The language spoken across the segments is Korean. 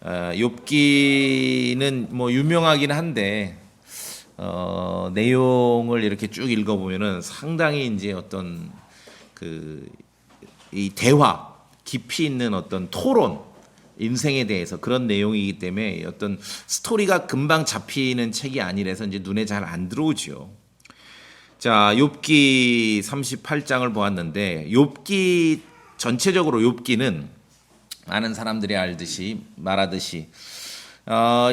욥기는 뭐 유명하긴 한데 내용을 이렇게 쭉 읽어보면은 상당히 이제 어떤 이 대화, 깊이 있는 어떤 토론, 인생에 대해서 그런 내용이기 때문에 어떤 스토리가 금방 잡히는 책이 아니라서 이제 눈에 잘 안 들어오죠. 자, 욥기 38장을 보았는데 욥기 전체적으로 욥기는 많은 사람들이 말하듯이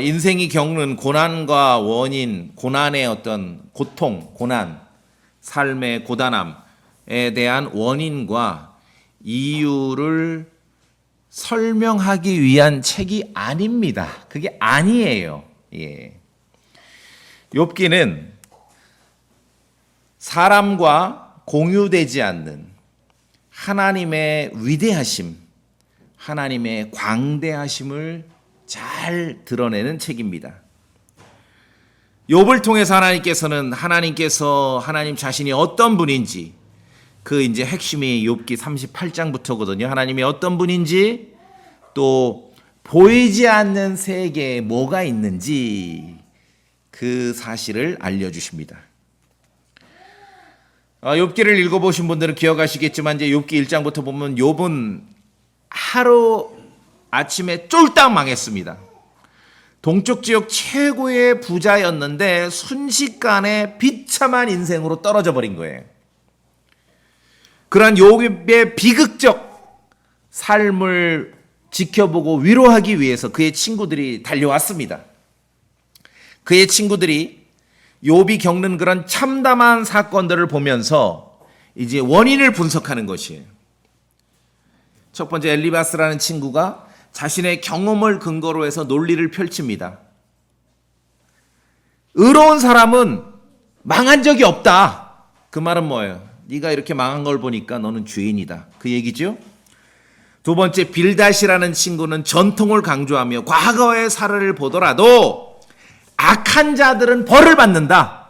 인생이 겪는 고난과 원인, 고난의 어떤 고통, 고난, 삶의 고단함에 대한 원인과 이유를 설명하기 위한 책이 아닙니다. 그게 아니에요. 예. 욥기는 사람과 공유되지 않는 하나님의 위대하심, 하나님의 광대하심을 잘 드러내는 책입니다. 욥을 통해서 하나님 자신이 어떤 분인지, 이제 핵심이 욥기 38장부터거든요. 하나님이 어떤 분인지, 또 보이지 않는 세계에 뭐가 있는지 그 사실을 알려주십니다. 욥기를 읽어보신 분들은 기억하시겠지만 이제 욥기 1장부터 보면 욥은 하루 아침에 쫄딱 망했습니다. 동쪽 지역 최고의 부자였는데 순식간에 비참한 인생으로 떨어져 버린 거예요. 그러한 욥의 비극적 삶을 지켜보고 위로하기 위해서 그의 친구들이 달려왔습니다. 그의 친구들이 욥이 겪는 그런 참담한 사건들을 보면서 이제 원인을 분석하는 것이에요. 첫 번째, 엘리바스라는 친구가 자신의 경험을 근거로 해서 논리를 펼칩니다. 의로운 사람은 망한 적이 없다. 그 말은 뭐예요? 네가 이렇게 망한 걸 보니까 너는 죄인이다. 그 얘기죠. 두 번째, 빌닷이라는 친구는 전통을 강조하며 과거의 사례를 보더라도 악한 자들은 벌을 받는다.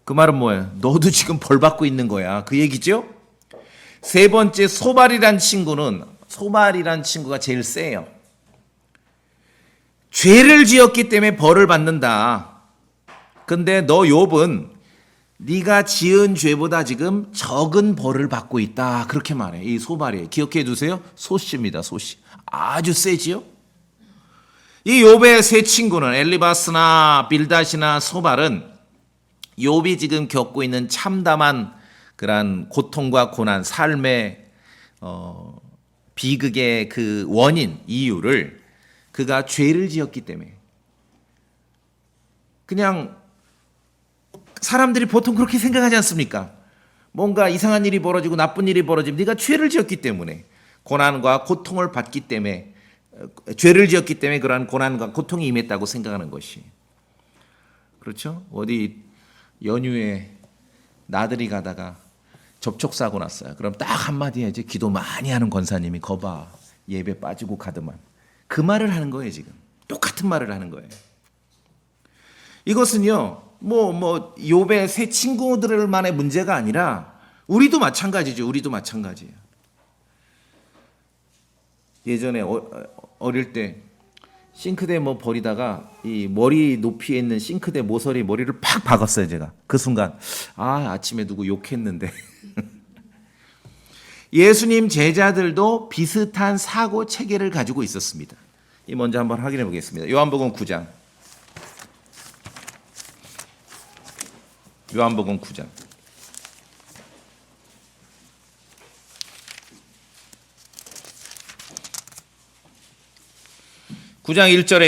그 말은 뭐예요? 너도 지금 벌 받고 있는 거야. 그 얘기죠. 세 번째, 소발이란 친구가 제일 세요. 죄를 지었기 때문에 벌을 받는다. 근데 너 욥은 네가 지은 죄보다 지금 적은 벌을 받고 있다. 그렇게 말해. 이 소발이에요. 기억해 두세요. 소씨입니다. 소씨. 아주 세지요. 이 욥의 세 친구는 엘리바스나 빌닷이나 소발은 욥이 지금 겪고 있는 참담한 그러한 고통과 고난, 삶의 비극의 그 원인, 이유를 그가 죄를 지었기 때문에, 그냥 사람들이 보통 그렇게 생각하지 않습니까? 뭔가 이상한 일이 벌어지고 나쁜 일이 벌어지면 네가 죄를 지었기 때문에, 고난과 고통을 받기 때문에, 죄를 지었기 때문에 그러한 고난과 고통이 임했다고 생각하는 것이, 그렇죠? 어디 연휴에 나들이 가다가 접촉사고 났어요. 그럼 딱 한마디 해야지. 기도 많이 하는 권사님이 거봐 예배 빠지고 가더만. 그 말을 하는 거예요. 지금 똑같은 말을 하는 거예요. 이것은요 욥의 세 친구들만의 문제가 아니라 우리도 마찬가지죠. 우리도 마찬가지예요. 예전에 어릴 때 싱크대 버리다가 이 머리 높이에 있는 싱크대 모서리 머리를 팍 박았어요. 제가 그 순간 아침에 누구 욕했는데. 예수님 제자들도 비슷한 사고 체계를 가지고 있었습니다. 이 먼저 한번 확인해 보겠습니다. 요한복음 9장. 요한복음 9장.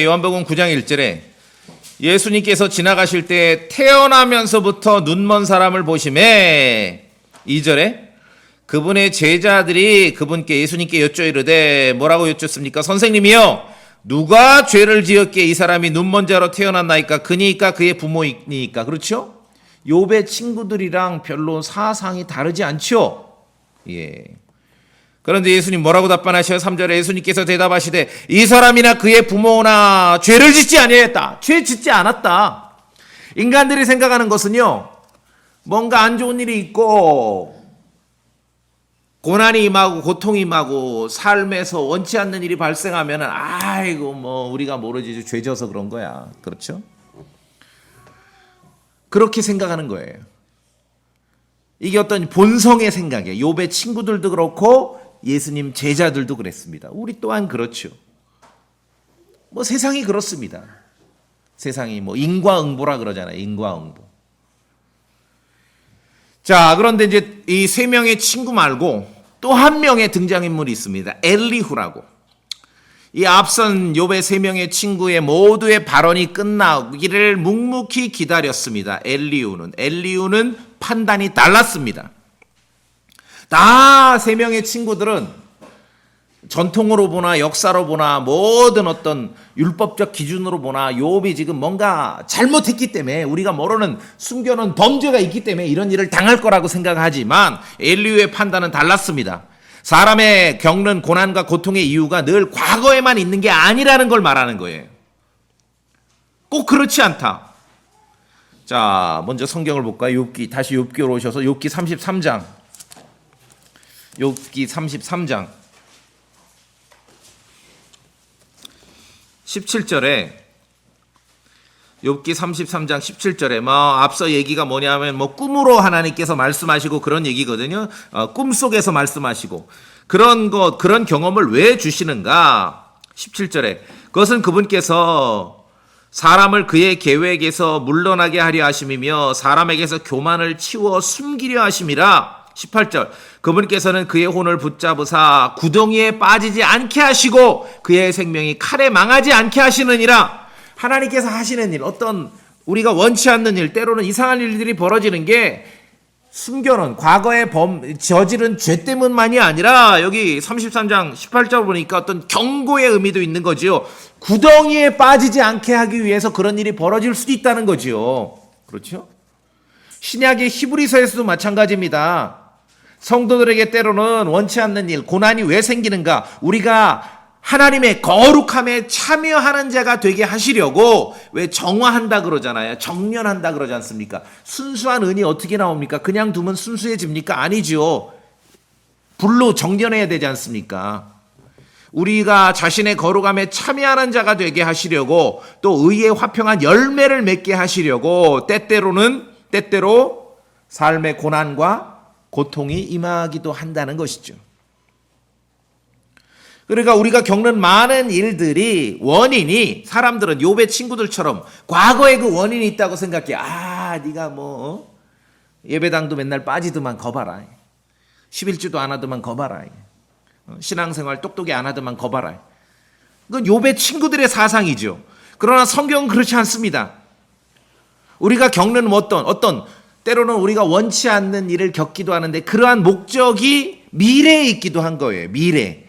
요한복음 9장 1절에 예수님께서 지나가실 때 태어나면서부터 눈먼 사람을 보시매, 2절에 그분의 제자들이 그분께 예수님께 여쭤이르되 뭐라고 여쭙습니까? 선생님이요, 누가 죄를 지었기에 이 사람이 눈먼 자로 태어났나이까? 그니까 그의 부모이니까. 그렇죠? 욥의 친구들이랑 별로 사상이 다르지 않죠? 예. 그런데 예수님 뭐라고 답변하셔요? 3절에 예수님께서 대답하시되 이 사람이나 그의 부모나 죄를 짓지 아니했다. 죄 짓지 않았다. 인간들이 생각하는 것은요, 뭔가 안 좋은 일이 있고 고난이 임하고 고통이 임하고 삶에서 원치 않는 일이 발생하면 아이고 뭐 우리가 모르지 죄져서 그런 거야. 그렇죠? 그렇게 생각하는 거예요. 이게 어떤 본성의 생각이에요. 욥의 친구들도 그렇고 예수님 제자들도 그랬습니다. 우리 또한 그렇죠. 뭐 세상이 그렇습니다. 세상이 뭐 인과응보라 그러잖아요. 인과응보. 자, 그런데 이제 이 세 명의 친구 말고 또 한 명의 등장인물이 있습니다. 엘리후라고. 이 앞선 욥의 세 명의 친구의 모두의 발언이 끝나기를 묵묵히 기다렸습니다. 엘리후는 판단이 달랐습니다. 다 세 명의 친구들은 전통으로 보나 역사로 보나 모든 어떤 율법적 기준으로 보나 욥이 지금 뭔가 잘못했기 때문에 우리가 모르는 숨겨놓은 범죄가 있기 때문에 이런 일을 당할 거라고 생각하지만 엘리후의 판단은 달랐습니다. 사람의 겪는 고난과 고통의 이유가 늘 과거에만 있는 게 아니라는 걸 말하는 거예요. 꼭 그렇지 않다. 자, 먼저 성경을 볼까요? 다시 욥기로 오셔서 욥기 33장. 욥기 33장 17절에 욥기 33장 17절에 앞서 얘기가 뭐냐면 꿈으로 하나님께서 말씀하시고 그런 얘기거든요. 꿈속에서 말씀하시고 그런 경험을 왜 주시는가? 17절에 그것은 그분께서 사람을 그의 계획에서 물러나게 하려 하심이며 사람에게서 교만을 치워 숨기려 하심이라. 18절 그분께서는 그의 혼을 붙잡으사 구덩이에 빠지지 않게 하시고 그의 생명이 칼에 망하지 않게 하시느니라. 하나님께서 하시는 일, 어떤 우리가 원치 않는 일, 때로는 이상한 일들이 벌어지는 게 숨겨놓은 과거에 저지른 죄 때문만이 아니라 여기 33장 18절 보니까 어떤 경고의 의미도 있는 거지요. 구덩이에 빠지지 않게 하기 위해서 그런 일이 벌어질 수도 있다는 거지요. 그렇죠? 신약의 히브리서에서도 마찬가지입니다. 성도들에게 때로는 원치 않는 일, 고난이 왜 생기는가? 우리가 하나님의 거룩함에 참여하는 자가 되게 하시려고 왜 정화한다 그러잖아요. 정련한다 그러지 않습니까? 순수한 은이 어떻게 나옵니까? 그냥 두면 순수해집니까? 아니죠. 불로 정련해야 되지 않습니까? 우리가 자신의 거룩함에 참여하는 자가 되게 하시려고 또 의의 화평한 열매를 맺게 하시려고 때때로 삶의 고난과 고통이 임하기도 한다는 것이죠. 그러니까 우리가 겪는 많은 일들이 원인이 사람들은 욥의 친구들처럼 과거에 그 원인이 있다고 생각해. 네가 예배당도 맨날 빠지더만 거봐라. 11주도 안 하더만 거봐라. 신앙생활 똑똑히 안 하더만 거봐라. 그건 욥의 친구들의 사상이죠. 그러나 성경은 그렇지 않습니다. 우리가 겪는 어떤 때로는 우리가 원치 않는 일을 겪기도 하는데 그러한 목적이 미래에 있기도 한 거예요. 미래.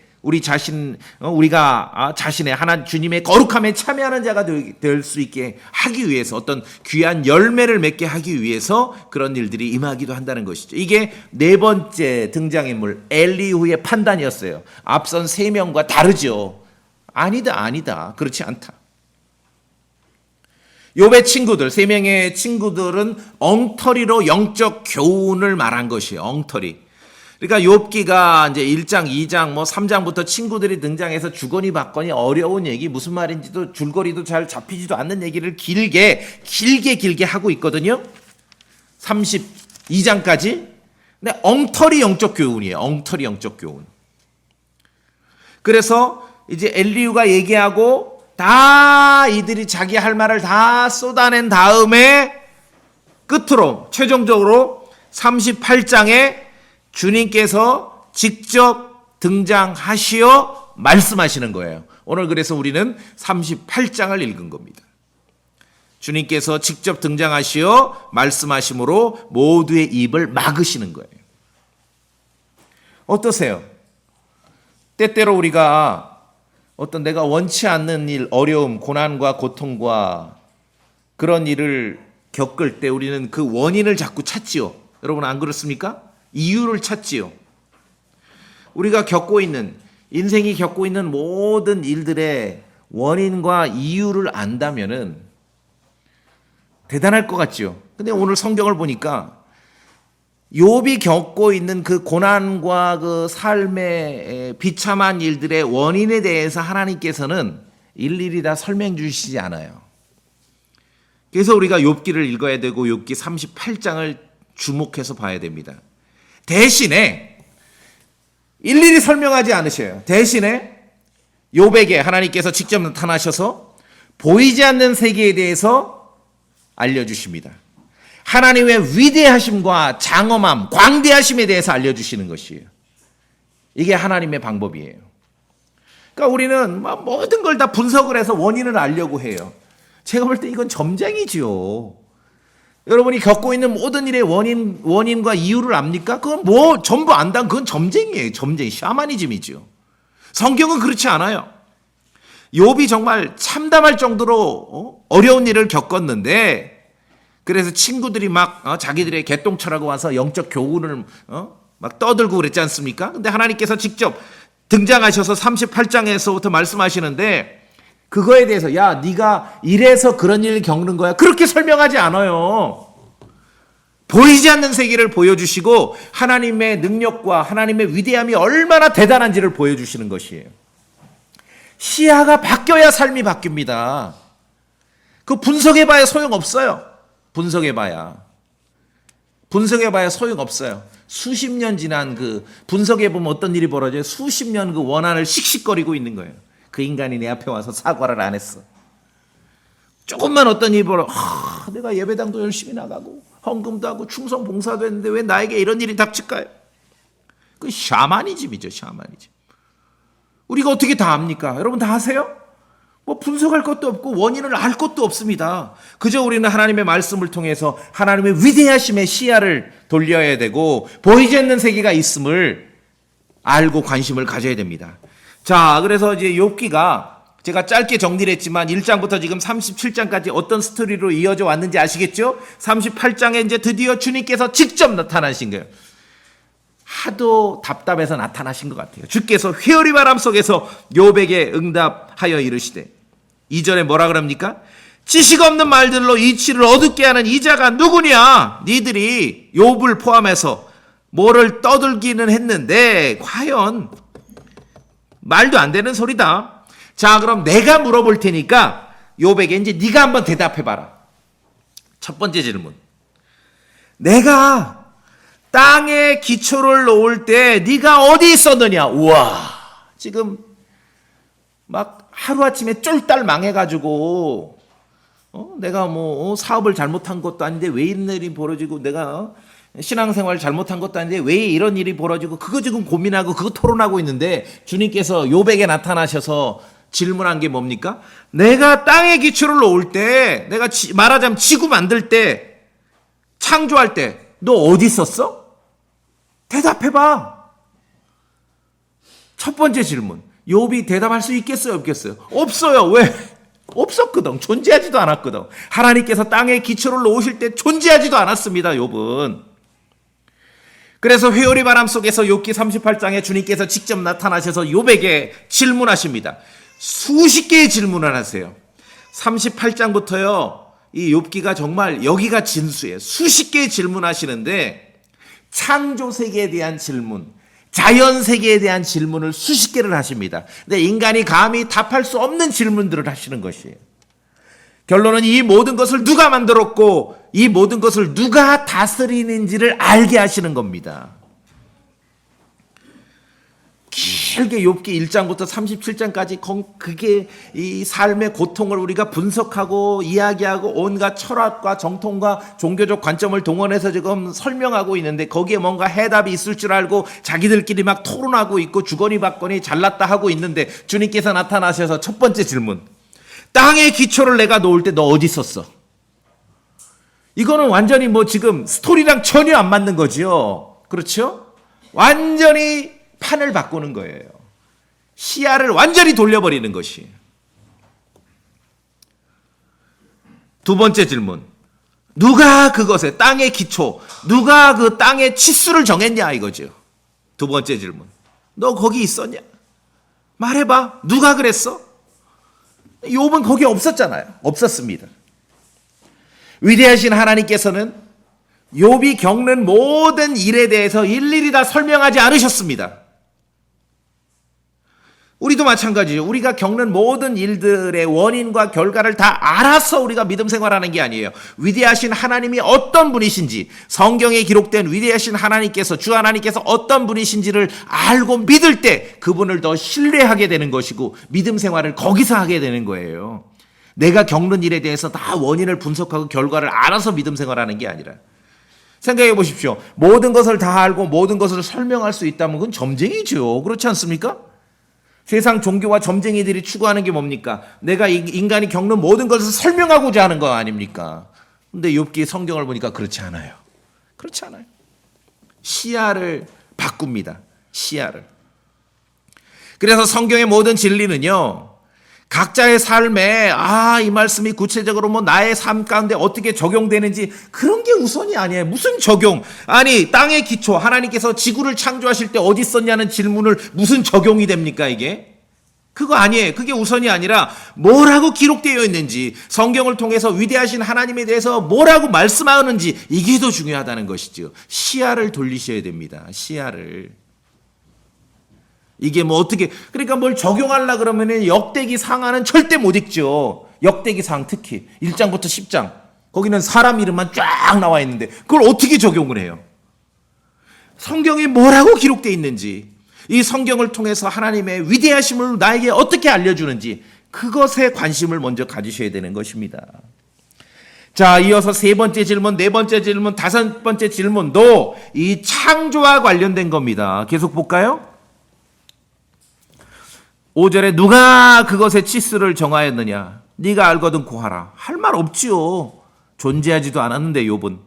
우리가 자신의 하나님 주님의 거룩함에 참여하는 자가 될 수 있게 하기 위해서 어떤 귀한 열매를 맺게 하기 위해서 그런 일들이 임하기도 한다는 것이죠. 이게 네 번째 등장인물 엘리후의 판단이었어요. 앞선 세 명과 다르죠. 아니다. 그렇지 않다. 욥의 친구들, 세 명의 친구들은 엉터리로 영적 교훈을 말한 것이에요. 엉터리. 그러니까 욥기가 이제 1장, 2장, 3장부터 친구들이 등장해서 주거니 받거니 어려운 얘기, 무슨 말인지도 줄거리도 잘 잡히지도 않는 얘기를 길게 하고 있거든요. 32장까지. 근데 엉터리 영적 교훈이에요. 엉터리 영적 교훈. 그래서 이제 엘리후가 얘기하고 다 이들이 자기 할 말을 다 쏟아낸 다음에 끝으로 최종적으로 38장에 주님께서 직접 등장하시어 말씀하시는 거예요. 오늘 그래서 우리는 38장을 읽은 겁니다. 주님께서 직접 등장하시어 말씀하심으로 모두의 입을 막으시는 거예요. 어떠세요? 때때로 우리가 어떤 내가 원치 않는 일, 어려움, 고난과 고통과 그런 일을 겪을 때 우리는 그 원인을 자꾸 찾지요. 여러분 안 그렇습니까? 이유를 찾지요. 우리가 인생이 겪고 있는 모든 일들의 원인과 이유를 안다면은 대단할 것 같죠. 근데 오늘 성경을 보니까 욥이 겪고 있는 그 고난과 그 삶의 비참한 일들의 원인에 대해서 하나님께서는 일일이 다 설명 주시지 않아요. 그래서 우리가 욥기를 읽어야 되고 욥기 38장을 주목해서 봐야 됩니다. 대신에 일일이 설명하지 않으셔요. 대신에 욥에게 하나님께서 직접 나타나셔서 보이지 않는 세계에 대해서 알려주십니다. 하나님의 위대하심과 장엄함, 광대하심에 대해서 알려주시는 것이에요. 이게 하나님의 방법이에요. 그러니까 우리는 모든 걸 다 분석을 해서 원인을 알려고 해요. 제가 볼 때 이건 점쟁이지요. 여러분이 겪고 있는 모든 일의 원인과 이유를 압니까? 그건 뭐 전부 안다. 그건 점쟁이에요. 점쟁이, 샤머니즘이죠. 성경은 그렇지 않아요. 욥이 정말 참담할 정도로 어려운 일을 겪었는데, 그래서 친구들이 막 자기들의 개똥철하고 와서 영적 교훈을 막 떠들고 그랬지 않습니까? 근데 하나님께서 직접 등장하셔서 38장에서부터 말씀하시는데, 그거에 대해서 야 네가 이래서 그런 일을 겪는 거야, 그렇게 설명하지 않아요. 보이지 않는 세계를 보여주시고 하나님의 능력과 하나님의 위대함이 얼마나 대단한지를 보여주시는 것이에요. 시야가 바뀌어야 삶이 바뀝니다. 그 분석해봐야 소용없어요. 분석해봐야 소용없어요. 수십 년 지난 그 분석해보면 어떤 일이 벌어져요? 수십 년 그 원한을 씩씩거리고 있는 거예요. 그 인간이 내 앞에 와서 사과를 안 했어. 조금만 어떤 일이 벌어, 내가 예배당도 열심히 나가고 헌금도 하고 충성 봉사도 했는데 왜 나에게 이런 일이 닥칠까요? 그 샤머니즘이죠. 샤머니즘. 우리가 어떻게 다 압니까? 여러분 다 아세요? 뭐 분석할 것도 없고 원인을 알 것도 없습니다. 그저 우리는 하나님의 말씀을 통해서 하나님의 위대하심의 시야를 돌려야 되고 보이지 않는 세계가 있음을 알고 관심을 가져야 됩니다. 자, 그래서 이제 욥기가 제가 짧게 정리를 했지만 1장부터 지금 37장까지 어떤 스토리로 이어져 왔는지 아시겠죠? 38장에 이제 드디어 주님께서 직접 나타나신 거예요. 하도 답답해서 나타나신 것 같아요. 주께서 회오리 바람 속에서 욥에게 응답하여 이르시되, 2절에 뭐라 그럽니까? 지식 없는 말들로 이치를 어둡게 하는 이자가 누구냐? 니들이 욥을 포함해서 뭐를 떠들기는 했는데 과연 말도 안 되는 소리다. 자, 그럼 내가 물어볼 테니까 욥에게 이제 네가 한번 대답해봐라. 첫 번째 질문. 내가 땅에 기초를 놓을 때 네가 어디 있었느냐? 우와, 지금 막 하루아침에 쫄딱 망해가지고 내가 뭐 사업을 잘못한 것도 아닌데 왜 이런 일이 벌어지고, 내가 신앙생활 잘못한 것도 아닌데 왜 이런 일이 벌어지고, 그거 지금 고민하고 그거 토론하고 있는데 주님께서 욥에게 나타나셔서 질문한 게 뭡니까? 내가 땅에 기초를 놓을 때, 내가 말하자면 지구 만들 때, 창조할 때 너 어디 있었어? 대답해봐. 첫 번째 질문. 욥이 대답할 수 있겠어요, 없겠어요? 없어요. 왜? 없었거든. 존재하지도 않았거든. 하나님께서 땅에 기초를 놓으실 때 존재하지도 않았습니다, 욥은. 그래서 회오리 바람 속에서 욥기 38장에 주님께서 직접 나타나셔서 욥에게 질문하십니다. 수십 개의 질문을 하세요. 38장부터요, 이 욥기가 정말 여기가 진수예요. 수십 개의 질문하시는데 창조 세계에 대한 질문, 자연 세계에 대한 질문을 수십 개를 하십니다. 근데 인간이 감히 답할 수 없는 질문들을 하시는 것이에요. 결론은 이 모든 것을 누가 만들었고 이 모든 것을 누가 다스리는지를 알게 하시는 겁니다. 길게 욥기 1장부터 37장까지 그게 이 삶의 고통을 우리가 분석하고 이야기하고 온갖 철학과 정통과 종교적 관점을 동원해서 지금 설명하고 있는데, 거기에 뭔가 해답이 있을 줄 알고 자기들끼리 막 토론하고 있고 주거니 받거니 잘났다 하고 있는데, 주님께서 나타나셔서 첫 번째 질문. 땅의 기초를 내가 놓을 때 너 어디 있었어? 이거는 완전히 뭐 지금 스토리랑 전혀 안 맞는 거지요. 그렇죠? 완전히 판을 바꾸는 거예요. 시야를 완전히 돌려버리는 것이. 두 번째 질문. 누가 그것에, 땅의 기초, 누가 그 땅의 치수를 정했냐 이거죠. 두 번째 질문. 너 거기 있었냐? 말해봐. 누가 그랬어? 욥은 거기 없었잖아요. 없었습니다. 위대하신 하나님께서는 욥이 겪는 모든 일에 대해서 일일이 다 설명하지 않으셨습니다. 우리도 마찬가지죠. 우리가 겪는 모든 일들의 원인과 결과를 다 알아서 우리가 믿음 생활하는 게 아니에요. 위대하신 하나님이 어떤 분이신지, 성경에 기록된 위대하신 하나님께서, 주 하나님께서 어떤 분이신지를 알고 믿을 때 그분을 더 신뢰하게 되는 것이고 믿음 생활을 거기서 하게 되는 거예요. 내가 겪는 일에 대해서 다 원인을 분석하고 결과를 알아서 믿음 생활하는 게 아니라, 생각해 보십시오. 모든 것을 다 알고 모든 것을 설명할 수 있다면 그건 점쟁이죠. 그렇지 않습니까? 세상 종교와 점쟁이들이 추구하는 게 뭡니까? 내가 인간이 겪는 모든 것을 설명하고자 하는 거 아닙니까? 근데 욥기 성경을 보니까 그렇지 않아요. 그렇지 않아요. 시야를 바꿉니다. 시야를. 그래서 성경의 모든 진리는요, 각자의 삶에 이 말씀이 구체적으로 나의 삶 가운데 어떻게 적용되는지 그런 게 우선이 아니에요. 무슨 적용? 아니, 땅의 기초, 하나님께서 지구를 창조하실 때 어디 있었냐는 질문을 무슨 적용이 됩니까, 이게? 그거 아니에요. 그게 우선이 아니라 뭐라고 기록되어 있는지, 성경을 통해서 위대하신 하나님에 대해서 뭐라고 말씀하는지, 이게 더 중요하다는 것이죠. 시야를 돌리셔야 됩니다. 시야를. 이게 어떻게, 그러니까 뭘 적용하려 그러면 역대기 상하는 절대 못 읽죠. 역대기 상 특히 1장부터 10장. 거기는 사람 이름만 쫙 나와 있는데 그걸 어떻게 적용을 해요? 성경에 뭐라고 기록되어 있는지, 이 성경을 통해서 하나님의 위대하심을 나에게 어떻게 알려주는지, 그것에 관심을 먼저 가지셔야 되는 것입니다. 자, 이어서 세 번째 질문, 네 번째 질문, 다섯 번째 질문도 이 창조와 관련된 겁니다. 계속 볼까요? 5절에 누가 그것의 치수를 정하였느냐? 네가 알거든 고하라. 할 말 없지요. 존재하지도 않았는데 욥은.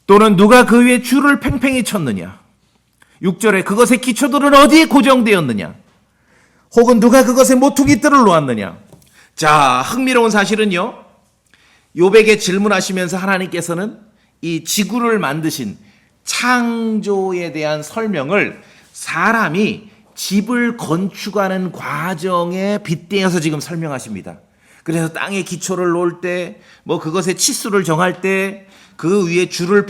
또는 누가 그 위에 줄을 팽팽히 쳤느냐? 6절에 그것의 기초들은 어디에 고정되었느냐? 혹은 누가 그것의 모퉁이들을 놓았느냐? 자, 흥미로운 사실은요, 욥에게 질문하시면서 하나님께서는 이 지구를 만드신 창조에 대한 설명을 사람이 집을 건축하는 과정에 빗대어서 지금 설명하십니다. 그래서 땅에 기초를 놓을 때, 그것의 치수를 정할 때, 그 위에 줄을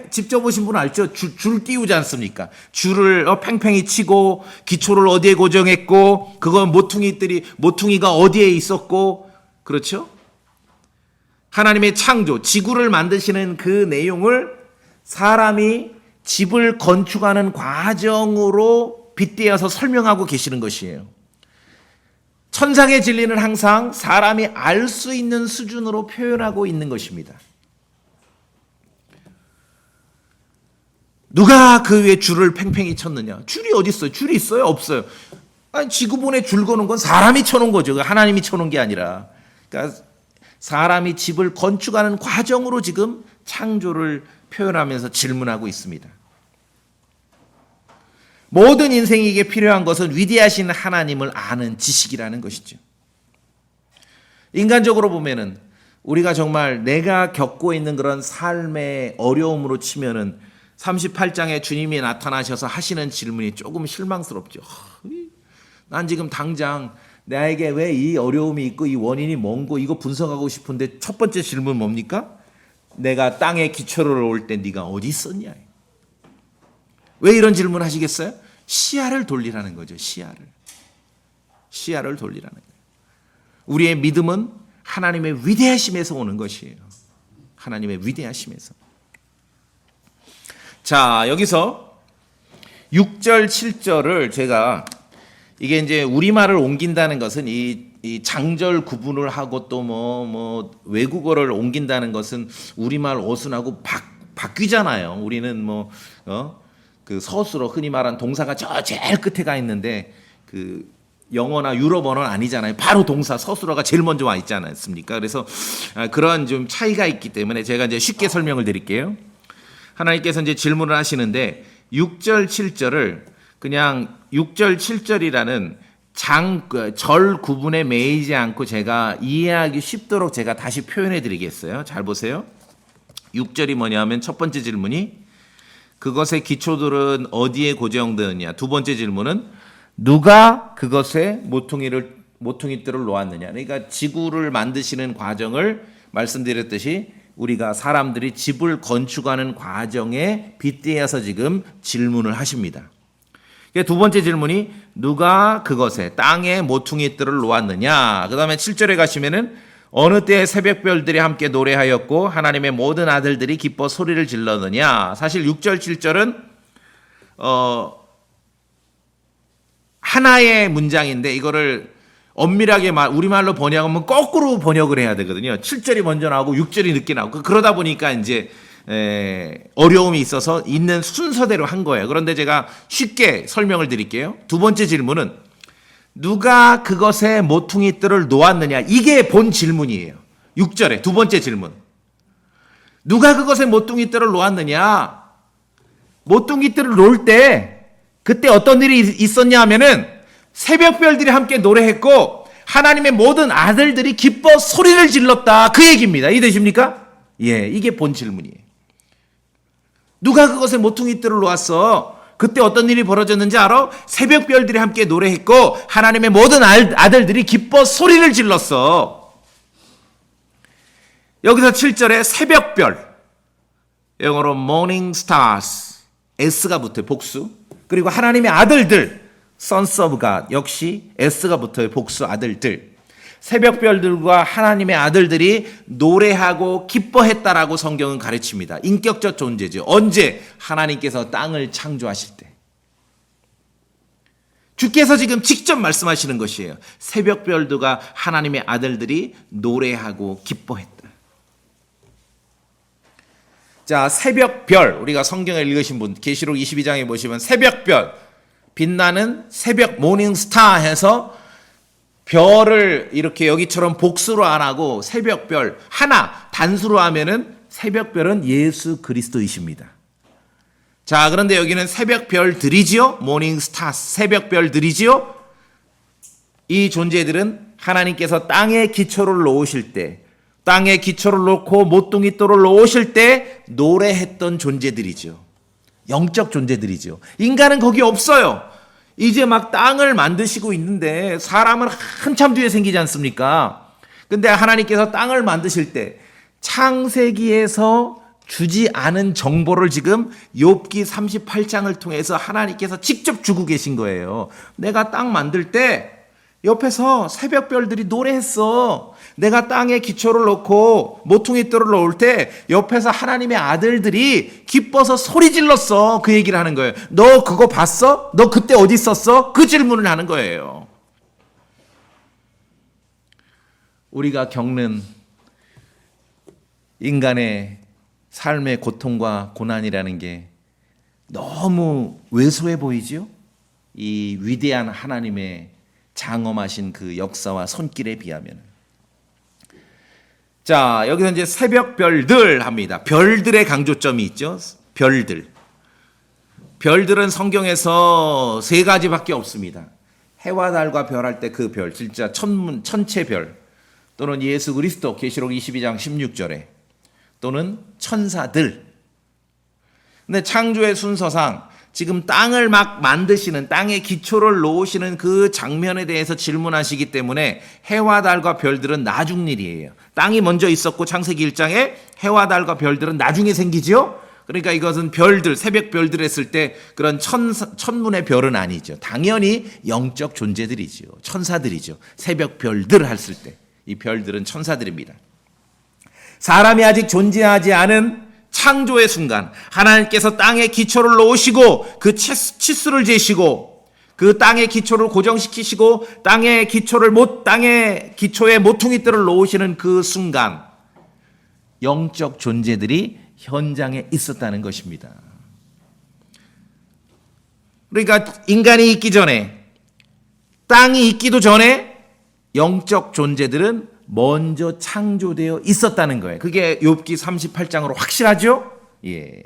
직접 보신 분 알죠? 줄 띄우지 않습니까? 줄을 팽팽히 치고, 기초를 어디에 고정했고, 그건 모퉁이가 어디에 있었고, 그렇죠? 하나님의 창조, 지구를 만드시는 그 내용을 사람이 집을 건축하는 과정으로 빗대어서 설명하고 계시는 것이에요. 천상의 진리는 항상 사람이 알 수 있는 수준으로 표현하고 있는 것입니다. 누가 그 위에 줄을 팽팽히 쳤느냐? 줄이 어디 있어요? 줄이 있어요? 없어요? 아니, 지구본에 줄 거는 건 사람이 쳐놓은 거죠. 하나님이 쳐놓은 게 아니라. 그러니까 사람이 집을 건축하는 과정으로 지금 창조를 표현하면서 질문하고 있습니다. 모든 인생에게 필요한 것은 위대하신 하나님을 아는 지식이라는 것이죠. 인간적으로 보면은 우리가 정말 내가 겪고 있는 그런 삶의 어려움으로 치면은 38장에 주님이 나타나셔서 하시는 질문이 조금 실망스럽죠. 난 지금 당장 나에게 왜 이 어려움이 있고 이 원인이 뭔고 이거 분석하고 싶은데 첫 번째 질문 뭡니까? 내가 땅에 기초를 놓을 때 네가 어디 있었냐? 왜 이런 질문 하시겠어요? 시야를 돌리라는 거죠. 시야를 돌리라는 거예요. 우리의 믿음은 하나님의 위대하심에서 오는 것이에요. 하나님의 위대하심에서. 자, 여기서 6절, 7절을 제가, 이게 이제 우리말을 옮긴다는 것은 이 장절 구분을 하고 또 외국어를 옮긴다는 것은 우리말 어순하고 바뀌잖아요. 우리는 그 서술어 흔히 말하는 동사가 저 제일 끝에 가 있는데 그 영어나 유럽어는 아니잖아요. 바로 동사 서술어가 제일 먼저 와 있지 않습니까? 그래서 그런 좀 차이가 있기 때문에 제가 이제 쉽게 설명을 드릴게요. 하나님께서 이제 질문을 하시는데 6절, 7절을 그냥 6절, 7절이라는 절 구분에 매이지 않고 제가 이해하기 쉽도록 제가 다시 표현해 드리겠어요. 잘 보세요. 6절이 뭐냐면 첫 번째 질문이 그것의 기초들은 어디에 고정되느냐. 두 번째 질문은 누가 그것의 모퉁이들을 놓았느냐. 그러니까 지구를 만드시는 과정을 말씀드렸듯이 우리가 사람들이 집을 건축하는 과정에 빗대어서 지금 질문을 하십니다. 두 번째 질문이 누가 그것에 땅에 모퉁이 뜰을 놓았느냐. 그 다음에 7절에 가시면은 어느 때에 새벽별들이 함께 노래하였고 하나님의 모든 아들들이 기뻐 소리를 질렀느냐. 사실 6절 7절은 하나의 문장인데 이거를 엄밀하게 우리말로 번역하면 거꾸로 번역을 해야 되거든요. 7절이 먼저 나오고 6절이 늦게 나오고 그러다 보니까 이제 어려움이 있어서 있는 순서대로 한 거예요. 그런데 제가 쉽게 설명을 드릴게요. 두 번째 질문은 누가 그것에 모퉁이 뜰을 놓았느냐. 이게 본 질문이에요. 6절에 두 번째 질문. 누가 그것에 모퉁이 뜰을 놓았느냐. 모퉁이 뜰을 놓을 때 그때 어떤 일이 있었냐 하면은 새벽별들이 함께 노래했고 하나님의 모든 아들들이 기뻐 소리를 질렀다. 그 얘기입니다. 이해되십니까? 예, 이게 본 질문이에요. 누가 그것에 모퉁이 뜰을 놓았어? 그때 어떤 일이 벌어졌는지 알아? 새벽별들이 함께 노래했고 하나님의 모든 아들들이 기뻐 소리를 질렀어. 여기서 7절에 새벽별, 영어로 morning stars, S가 붙어요. 복수. 그리고 하나님의 아들들, sons of God, 역시 S가 붙어요. 복수 아들들. 새벽별들과 하나님의 아들들이 노래하고 기뻐했다라고 성경은 가르칩니다. 인격적 존재죠. 언제? 하나님께서 땅을 창조하실 때. 주께서 지금 직접 말씀하시는 것이에요. 새벽별들과 하나님의 아들들이 노래하고 기뻐했다. 자, 새벽별, 우리가 성경을 읽으신 분 계시록 22장에 보시면 새벽별, 빛나는 새벽 모닝스타 해서 별을 이렇게 여기처럼 복수로 안 하고 새벽별 하나 단수로 하면은 새벽별은 예수 그리스도이십니다. 자, 그런데 여기는 새벽별들이지요. 모닝스타 새벽별들이지요. 이 존재들은 하나님께서 땅에 기초를 놓으실 때, 땅에 기초를 놓고 모퉁이 돌을 놓으실 때 노래했던 존재들이죠. 영적 존재들이죠. 인간은 거기 없어요. 이제 막 땅을 만드시고 있는데 사람은 한참 뒤에 생기지 않습니까? 근데 하나님께서 땅을 만드실 때 창세기에서 주지 않은 정보를 지금 욥기 38장을 통해서 하나님께서 직접 주고 계신 거예요. 내가 땅 만들 때 옆에서 새벽별들이 노래했어. 내가 땅에 기초를 놓고 모퉁이 뜰을 놓을 때 옆에서 하나님의 아들들이 기뻐서 소리 질렀어. 그 얘기를 하는 거예요. 너 그거 봤어? 너 그때 어디 있었어? 그 질문을 하는 거예요. 우리가 겪는 인간의 삶의 고통과 고난이라는 게 너무 왜소해 보이지요? 이 위대한 하나님의 장엄하신 그 역사와 손길에 비하면. 자, 여기서 이제 새벽별들 합니다. 별들의 강조점이 있죠. 별들. 별들은 성경에서 세 가지밖에 없습니다. 해와 달과 별 할 때 그 별, 진짜 천체별, 또는 예수 그리스도 계시록 22장 16절에, 또는 천사들. 근데 창조의 순서상 지금 땅을 막 만드시는, 땅의 기초를 놓으시는 그 장면에 대해서 질문하시기 때문에 해와 달과 별들은 나중 일이에요. 땅이 먼저 있었고 창세기 1장에 해와 달과 별들은 나중에 생기죠. 그러니까 이것은 별들, 새벽 별들 했을 때 그런 천문의 별은 아니죠. 당연히 영적 존재들이죠. 천사들이죠. 새벽 별들 했을 때 이 별들은 천사들입니다. 사람이 아직 존재하지 않은 창조의 순간 하나님께서 땅에 기초를 놓으시고 그 치수를 재시고 그 땅의 기초를 고정시키시고 땅의 기초에 모퉁이 뜰을 놓으시는 그 순간 영적 존재들이 현장에 있었다는 것입니다. 그러니까 인간이 있기 전에, 땅이 있기도 전에 영적 존재들은 먼저 창조되어 있었다는 거예요. 그게 욥기 38장으로 확실하죠? 예.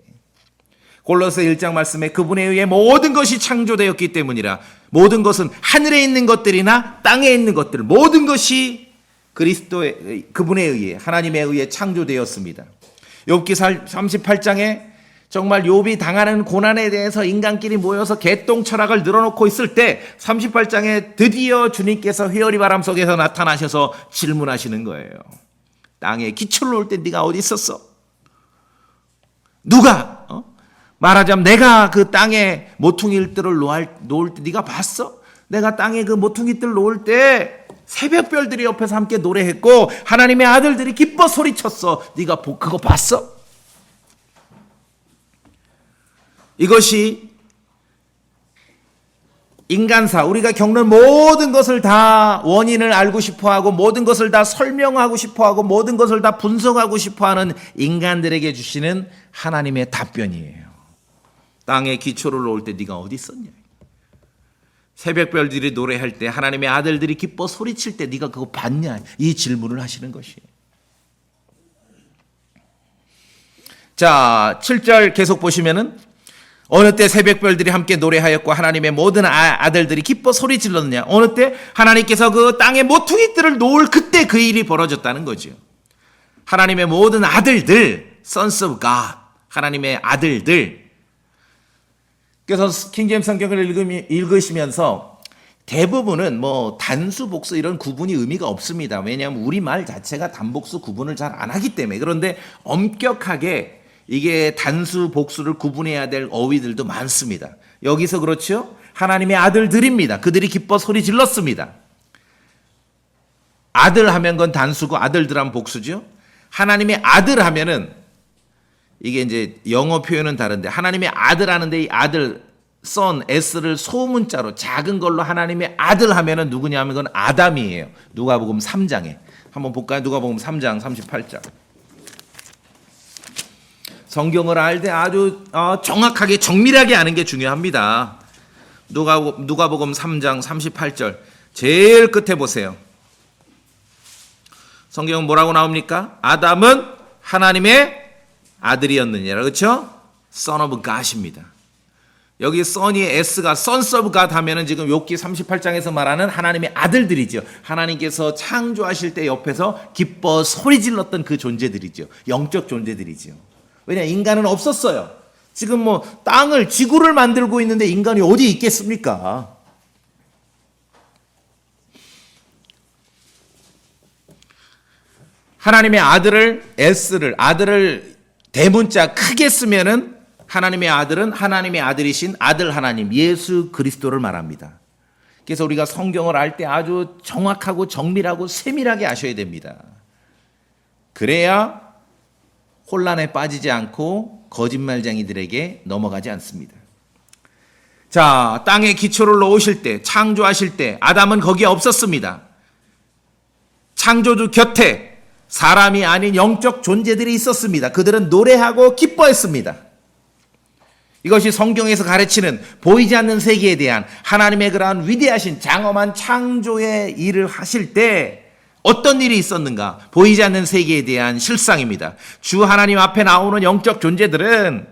골로새 1장 말씀에 그분에 의해 모든 것이 창조되었기 때문이라. 모든 것은 하늘에 있는 것들이나 땅에 있는 것들, 모든 것이 그분에 의해, 하나님에 의해 창조되었습니다. 욥기 38장에 정말 욥이 당하는 고난에 대해서 인간끼리 모여서 개똥 철학을 늘어놓고 있을 때 38장에 드디어 주님께서 회오리 바람 속에서 나타나셔서 질문하시는 거예요. 땅에 기초를 놓을 때 네가 어디 있었어? 누가? 말하자면 내가 그 땅에 모퉁이들을 놓을 때 네가 봤어? 내가 땅에 그 모퉁이들 놓을 때 새벽별들이 옆에서 함께 노래했고 하나님의 아들들이 기뻐 소리쳤어. 네가 그거 봤어? 이것이 인간사, 우리가 겪는 모든 것을 다 원인을 알고 싶어하고 모든 것을 다 설명하고 싶어하고 모든 것을 다 분석하고 싶어하는 인간들에게 주시는 하나님의 답변이에요. 땅에 기초를 놓을 때 네가 어디 있었냐? 새벽별들이 노래할 때 하나님의 아들들이 기뻐 소리칠 때 네가 그거 봤냐? 이 질문을 하시는 것이에요. 자, 7절 계속 보시면은 어느 때 새벽별들이 함께 노래하였고 하나님의 모든 아들들이 기뻐 소리 질렀느냐? 어느 때 하나님께서 그 땅의 모퉁이들을 놓을 그때 그 일이 벌어졌다는 거죠. 하나님의 모든 아들들, sons of God, 하나님의 아들들. 그래서 킹제임스 성경을 읽으시면서 대부분은 뭐 단수, 복수 이런 구분이 의미가 없습니다. 왜냐하면 우리말 자체가 단복수 구분을 잘 안 하기 때문에. 그런데 엄격하게 이게 단수, 복수를 구분해야 될 어휘들도 많습니다. 여기서 그렇죠? 하나님의 아들들입니다. 그들이 기뻐 소리 질렀습니다. 아들 하면 건 단수고 아들들 하면 복수죠. 하나님의 아들 하면은 이게 이제 영어 표현은 다른데 하나님의 아들 하는데 이 아들, son, s를 소문자로 작은 걸로 하나님의 아들 하면은 누구냐 하면 그건 아담이에요. 누가복음 3장에. 한번 볼까요? 누가복음 3장 38장. 성경을 알 때 아주 정확하게 정밀하게 아는 게 중요합니다. 누가복음 3장 38절 제일 끝에 보세요. 성경은 뭐라고 나옵니까? 아담은 하나님의 아들이었느니라. 그렇죠? Son of God입니다. 여기 son이 s가 sons of God 하면은 지금 욥기 38장에서 말하는 하나님의 아들들이죠. 하나님께서 창조하실 때 옆에서 기뻐 소리 질렀던 그 존재들이죠. 영적 존재들이죠. 왜냐, 인간은 없었어요. 지금 뭐 땅을, 지구를 만들고 있는데 인간이 어디 있겠습니까? 하나님의 아들을 대문자 크게 쓰면은 하나님의 아들은 하나님의 아들이신 아들 하나님 예수 그리스도를 말합니다. 그래서 우리가 성경을 알 때 아주 정확하고 정밀하고 세밀하게 아셔야 됩니다. 그래야 혼란에 빠지지 않고 거짓말쟁이들에게 넘어가지 않습니다. 자, 땅에 기초를 놓으실 때, 창조하실 때 아담은 거기에 없었습니다. 창조주 곁에 사람이 아닌 영적 존재들이 있었습니다. 그들은 노래하고 기뻐했습니다. 이것이 성경에서 가르치는 보이지 않는 세계에 대한 하나님의 그러한 위대하신 장엄한 창조의 일을 하실 때 어떤 일이 있었는가? 보이지 않는 세계에 대한 실상입니다. 주 하나님 앞에 나오는 영적 존재들은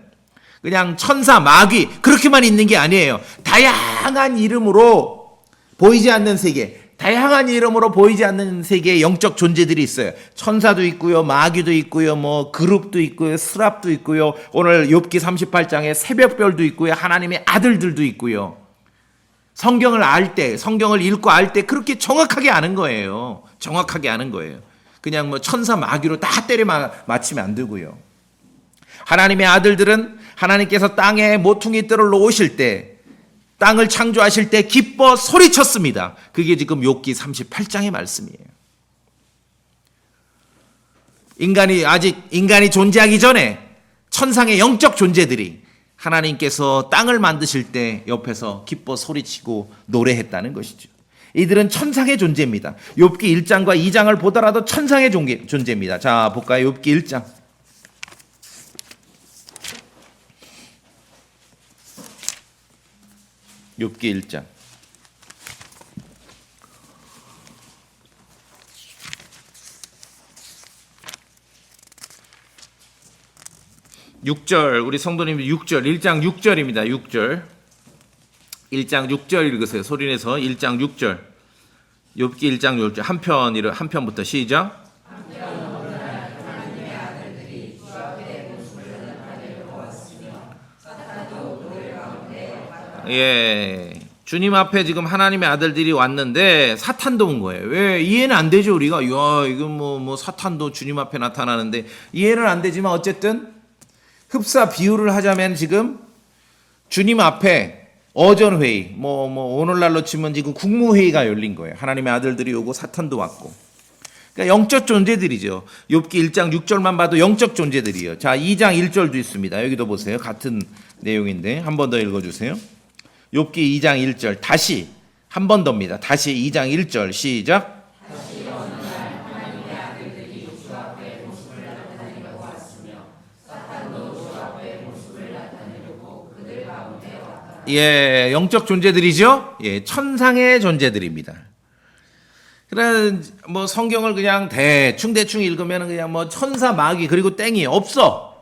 그냥 천사, 마귀 그렇게만 있는 게 아니에요. 다양한 이름으로 보이지 않는 세계, 다양한 이름으로 보이지 않는 세계의 영적 존재들이 있어요. 천사도 있고요, 마귀도 있고요, 뭐 그룹도 있고요, 스랍도 있고요. 오늘 욥기 38장에 새벽별도 있고요, 하나님의 아들들도 있고요. 성경을 알 때, 성경을 읽고 알 때 그렇게 정확하게 아는 거예요. 정확하게 아는 거예요. 그냥 뭐 천사 마귀로 다 때려 맞히면 안 되고요. 하나님의 아들들은 하나님께서 땅에 모퉁이들을 놓으실 때, 땅을 창조하실 때 기뻐 소리쳤습니다. 그게 지금 욥기 38장의 말씀이에요. 인간이 존재하기 전에 천상의 영적 존재들이 하나님께서 땅을 만드실 때 옆에서 기뻐 소리치고 노래했다는 것이죠. 이들은 천상의 존재입니다. 욥기 1장과 2장을 보더라도 천상의 존재입니다. 자, 볼까요? 욥기 1장. 욥기 1장. 6절, 우리 성도님 6절, 1장 6절입니다. 6절. 1장 6절 읽으세요. 소리내서 1장 6절. 욥기 1장 6절. 한 편부터 시작. 예. 주님 앞에 지금 하나님의 아들들이 왔는데 사탄도 온 거예요. 왜? 이해는 안 되죠, 우리가. 야, 이건 뭐 사탄도 주님 앞에 나타나는데 이해는 안 되지만 어쨌든 흡사 비유를 하자면 지금 주님 앞에 어전회의, 오늘날로 치면 지금 국무회의가 열린 거예요. 하나님의 아들들이 오고 사탄도 왔고. 그러니까 영적 존재들이죠. 욥기 1장 6절만 봐도 영적 존재들이에요. 자, 2장 1절도 있습니다. 여기도 보세요. 같은 내용인데 한 번 더 읽어주세요. 욥기 2장 1절 다시 한 번 더입니다. 다시 2장 1절 시작. 예, 영적 존재들이죠. 예, 천상의 존재들입니다. 그래 성경을 그냥 대충 읽으면 그냥 천사 마귀 그리고 땡이 없어.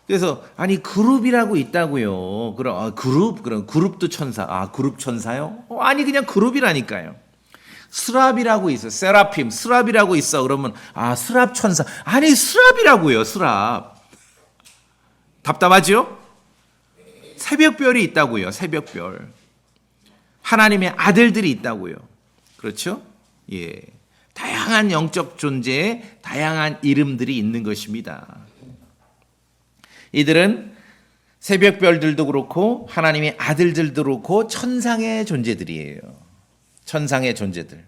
그래서 아니 그룹이라고 있다고요. 그럼 그룹도 천사. 그룹 천사요? 아니 그냥 그룹이라니까요. 스랍이라고 있어. 세라핌 스랍이라고 있어. 그러면 스랍 천사. 아니 스랍이라고요. 스랍. 답답하죠? 새벽별이 있다고요. 새벽별. 하나님의 아들들이 있다고요. 그렇죠? 예. 다양한 영적 존재에 다양한 이름들이 있는 것입니다. 이들은 새벽별들도 그렇고 하나님의 아들들도 그렇고 천상의 존재들이에요. 천상의 존재들.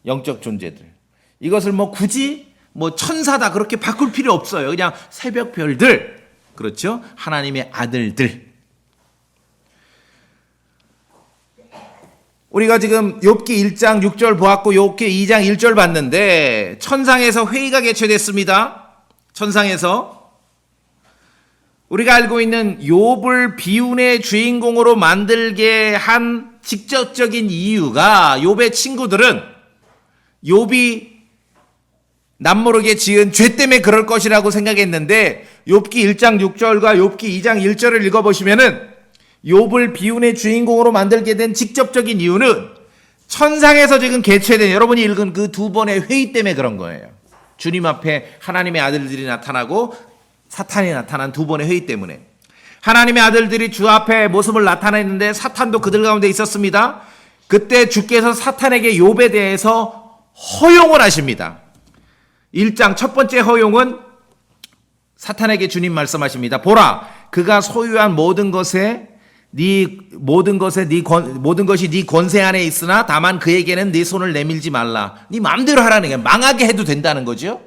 영적 존재들. 이것을 굳이 천사다 그렇게 바꿀 필요 없어요. 그냥 새벽별들. 그렇죠? 하나님의 아들들. 우리가 지금 욥기 1장 6절 보았고 욥기 2장 1절 봤는데 천상에서 회의가 개최됐습니다. 천상에서 우리가 알고 있는 욥을 비운의 주인공으로 만들게 한 직접적인 이유가 욥의 친구들은 욥이 남모르게 지은 죄 때문에 그럴 것이라고 생각했는데 욥기 1장 6절과 욥기 2장 1절을 읽어보시면은 욥을 비운의 주인공으로 만들게 된 직접적인 이유는 천상에서 지금 개최된 여러분이 읽은 그 두 번의 회의 때문에 그런 거예요. 주님 앞에 하나님의 아들들이 나타나고 사탄이 나타난 두 번의 회의 때문에. 하나님의 아들들이 주 앞에 모습을 나타냈는데 사탄도 그들 가운데 있었습니다. 그때 주께서 사탄에게 욥에 대해서 허용을 하십니다. 1장 첫 번째 허용은 사탄에게 주님 말씀하십니다. 보라, 그가 소유한 모든 것이 네 권세 안에 있으나 다만 그에게는 네 손을 내밀지 말라. 네 마음대로 하라는 게 망하게 해도 된다는 거죠.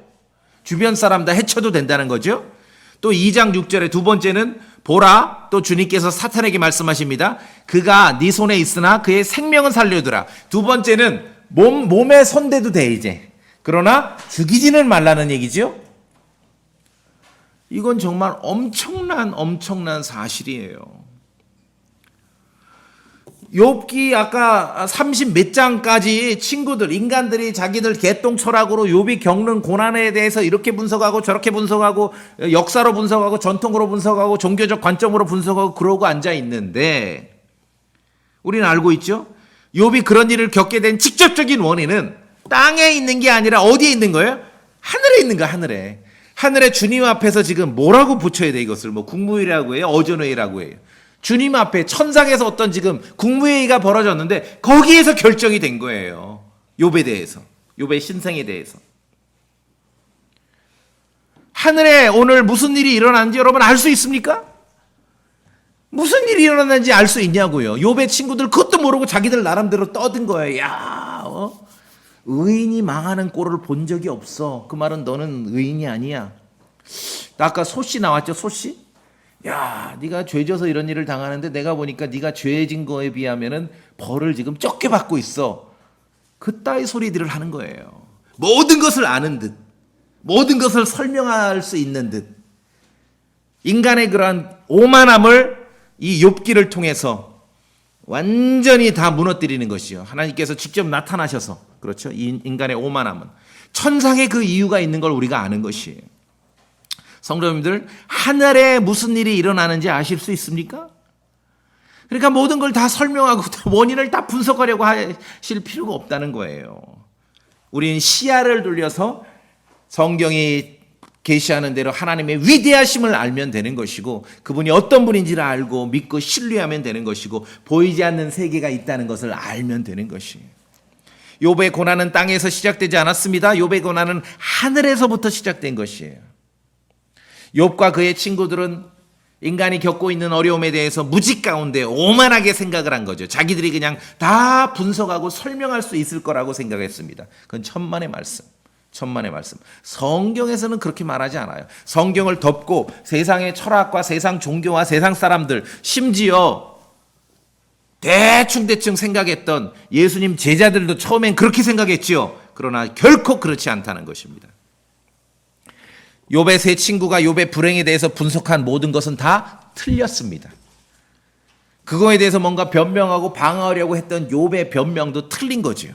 주변 사람 다 해쳐도 된다는 거죠. 또 2장 6절에 두 번째는 보라, 또 주님께서 사탄에게 말씀하십니다. 그가 네 손에 있으나 그의 생명은 살려두라. 두 번째는 몸에 손대도 돼 이제. 그러나 죽이지는 말라는 얘기죠. 이건 정말 엄청난 사실이에요. 욥기 아까 30 몇 장까지 친구들, 인간들이 자기들 개똥 철학으로 욥이 겪는 고난에 대해서 이렇게 분석하고 저렇게 분석하고 역사로 분석하고 전통으로 분석하고 종교적 관점으로 분석하고 그러고 앉아 있는데 우리는 알고 있죠? 욥이 그런 일을 겪게 된 직접적인 원인은 땅에 있는 게 아니라 어디에 있는 거예요? 하늘에 있는 거야, 하늘에. 하늘에 주님 앞에서 지금 뭐라고 붙여야 돼 이것을? 국무회의라고 해요? 어전회의라고 해요? 주님 앞에 천상에서 어떤 지금 국무회의가 벌어졌는데 거기에서 결정이 된 거예요. 욥에 대해서. 욥의 신생에 대해서. 하늘에 오늘 무슨 일이 일어났는지 여러분 알 수 있습니까? 무슨 일이 일어났는지 알 수 있냐고요. 욥의 친구들 그것도 모르고 자기들 나름대로 떠든 거예요. 야, 의인이 망하는 꼴을 본 적이 없어. 그 말은 너는 의인이 아니야. 아까 소씨 나왔죠, 소씨? 야, 네가 죄져서 이런 일을 당하는데 내가 보니까 네가 죄진 거에 비하면은 벌을 지금 적게 받고 있어. 그따위 소리들을 하는 거예요. 모든 것을 아는 듯, 모든 것을 설명할 수 있는 듯. 인간의 그러한 오만함을 이 욥기를 통해서 완전히 다 무너뜨리는 것이요. 하나님께서 직접 나타나셔서, 그렇죠? 이 인간의 오만함은 천상의 그 이유가 있는 걸 우리가 아는 것이에요. 성도님들, 하늘에 무슨 일이 일어나는지 아실 수 있습니까? 그러니까 모든 걸 다 설명하고 원인을 다 분석하려고 하실 필요가 없다는 거예요. 우리는 시야를 돌려서 성경이 계시하는 대로 하나님의 위대하심을 알면 되는 것이고 그분이 어떤 분인지를 알고 믿고 신뢰하면 되는 것이고 보이지 않는 세계가 있다는 것을 알면 되는 것이에요. 욥의 고난은 땅에서 시작되지 않았습니다. 욥의 고난은 하늘에서부터 시작된 것이에요. 욥과 그의 친구들은 인간이 겪고 있는 어려움에 대해서 무지 가운데 오만하게 생각을 한 거죠. 자기들이 그냥 다 분석하고 설명할 수 있을 거라고 생각했습니다. 그건 천만의 말씀. 천만의 말씀. 성경에서는 그렇게 말하지 않아요. 성경을 덮고 세상의 철학과 세상 종교와 세상 사람들, 심지어 대충 생각했던 예수님 제자들도 처음엔 그렇게 생각했지요. 그러나 결코 그렇지 않다는 것입니다. 욥의 세 친구가 욥의 불행에 대해서 분석한 모든 것은 다 틀렸습니다. 그거에 대해서 뭔가 변명하고 방어하려고 했던 욥의 변명도 틀린 거지요.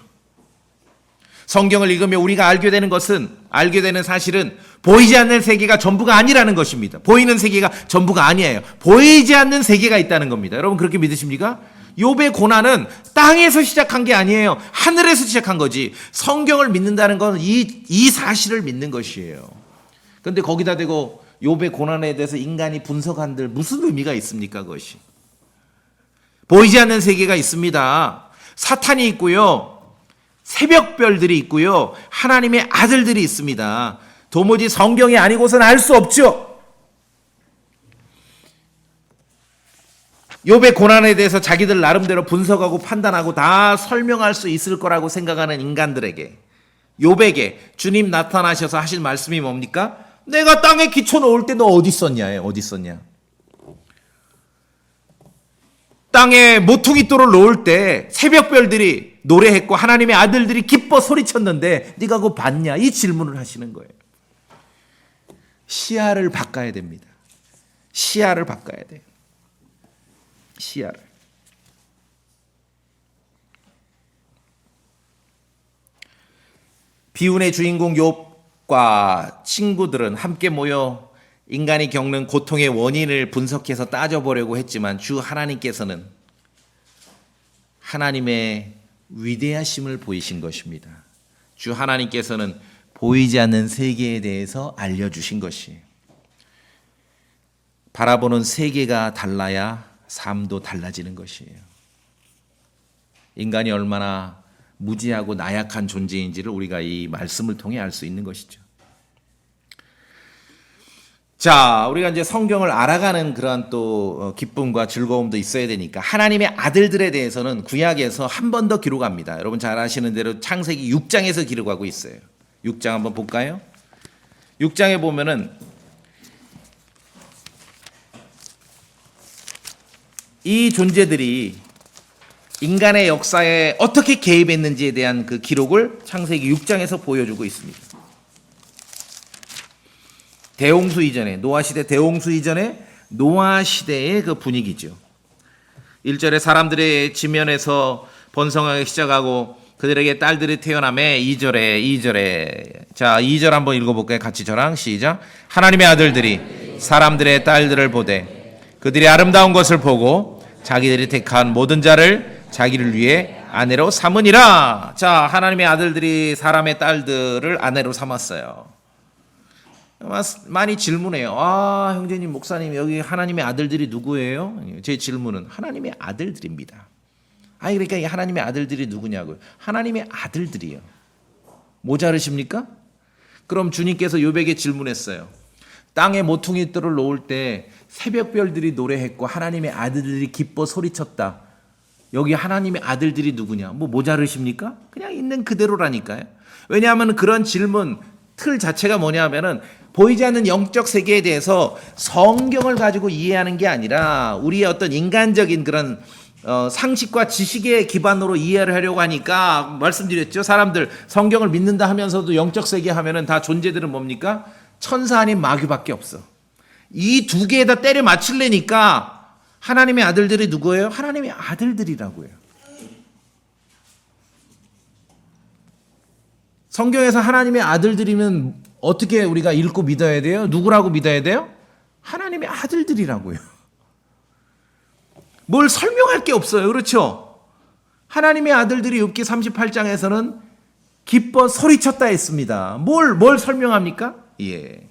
성경을 읽으면 우리가 알게 되는 사실은 보이지 않는 세계가 전부가 아니라는 것입니다. 보이는 세계가 전부가 아니에요. 보이지 않는 세계가 있다는 겁니다. 여러분 그렇게 믿으십니까? 욥의 고난은 땅에서 시작한 게 아니에요. 하늘에서 시작한 거지. 성경을 믿는다는 건 이 사실을 믿는 것이에요. 그런데 거기다 대고 욥의 고난에 대해서 인간이 분석한들 무슨 의미가 있습니까? 그것이. 보이지 않는 세계가 있습니다. 사탄이 있고요. 새벽별들이 있고요. 하나님의 아들들이 있습니다. 도무지 성경이 아니고서는 알 수 없죠. 욥의 고난에 대해서 자기들 나름대로 분석하고 판단하고 다 설명할 수 있을 거라고 생각하는 인간들에게, 욥에게 주님 나타나셔서 하신 말씀이 뭡니까? 내가 땅에 기초 놓을 때 너 어디 있었냐? 어디 있었냐? 땅에 모퉁이돌을 놓을 때 새벽별들이 노래했고 하나님의 아들들이 기뻐 소리쳤는데 네가 그거 봤냐? 이 질문을 하시는 거예요. 시야를 바꿔야 됩니다. 시야를 바꿔야 돼요. 시야를. 비운의 주인공 욥과 친구들은 함께 모여 인간이 겪는 고통의 원인을 분석해서 따져보려고 했지만 주 하나님께서는 하나님의 위대하심을 보이신 것입니다. 주 하나님께서는 보이지 않는 세계에 대해서 알려주신 것이에요. 바라보는 세계가 달라야 삶도 달라지는 것이에요. 인간이 얼마나 무지하고 나약한 존재인지를 우리가 이 말씀을 통해 알 수 있는 것이죠. 자, 우리가 이제 성경을 알아가는 그러한 또 기쁨과 즐거움도 있어야 되니까 하나님의 아들들에 대해서는 구약에서 한 번 더 기록합니다. 여러분 잘 아시는 대로 창세기 6장에서 기록하고 있어요. 6장 한번 볼까요? 6장에 보면은 이 존재들이 인간의 역사에 어떻게 개입했는지에 대한 그 기록을 창세기 6장에서 보여주고 있습니다. 대홍수 이전에, 노아 시대 대홍수 이전에 노아 시대의 그 분위기죠. 1절에 사람들의 지면에서 번성하기 시작하고 그들에게 딸들이 태어나매 2절에 자 2절 한번 읽어볼까요? 같이 저랑 시작. 하나님의 아들들이 사람들의 딸들을 보되 그들이 아름다운 것을 보고 자기들이 택한 모든 자를 자기를 위해 아내로 삼으니라. 자, 하나님의 아들들이 사람의 딸들을 아내로 삼았어요. 많이 질문해요. 아, 형제님, 목사님, 여기 하나님의 아들들이 누구예요? 제 질문은 하나님의 아들들입니다. 아니, 그러니까 이 하나님의 아들들이 누구냐고요? 하나님의 아들들이요. 모자르십니까? 그럼 주님께서 욥에게 질문했어요. 땅에 모퉁이돌을 놓을 때 새벽별들이 노래했고 하나님의 아들들이 기뻐 소리쳤다. 여기 하나님의 아들들이 누구냐? 뭐 모자르십니까? 그냥 있는 그대로라니까요. 왜냐하면 그런 질문 틀 자체가 뭐냐면은 보이지 않는 영적 세계에 대해서 성경을 가지고 이해하는 게 아니라 우리의 어떤 인간적인 그런 상식과 지식의 기반으로 이해를 하려고 하니까 말씀드렸죠. 사람들 성경을 믿는다 하면서도 영적 세계 하면은 다 존재들은 뭡니까? 천사 아닌 마귀밖에 없어. 이 두 개에다 때려 맞추려니까 하나님의 아들들이 누구예요? 하나님의 아들들이라고요. 성경에서 하나님의 아들들이면 어떻게 우리가 읽고 믿어야 돼요? 누구라고 믿어야 돼요? 하나님의 아들들이라고요. 뭘 설명할 게 없어요. 그렇죠? 하나님의 아들들이 욥기 38장에서는 기뻐 소리쳤다 했습니다. 뭘 설명합니까? 예.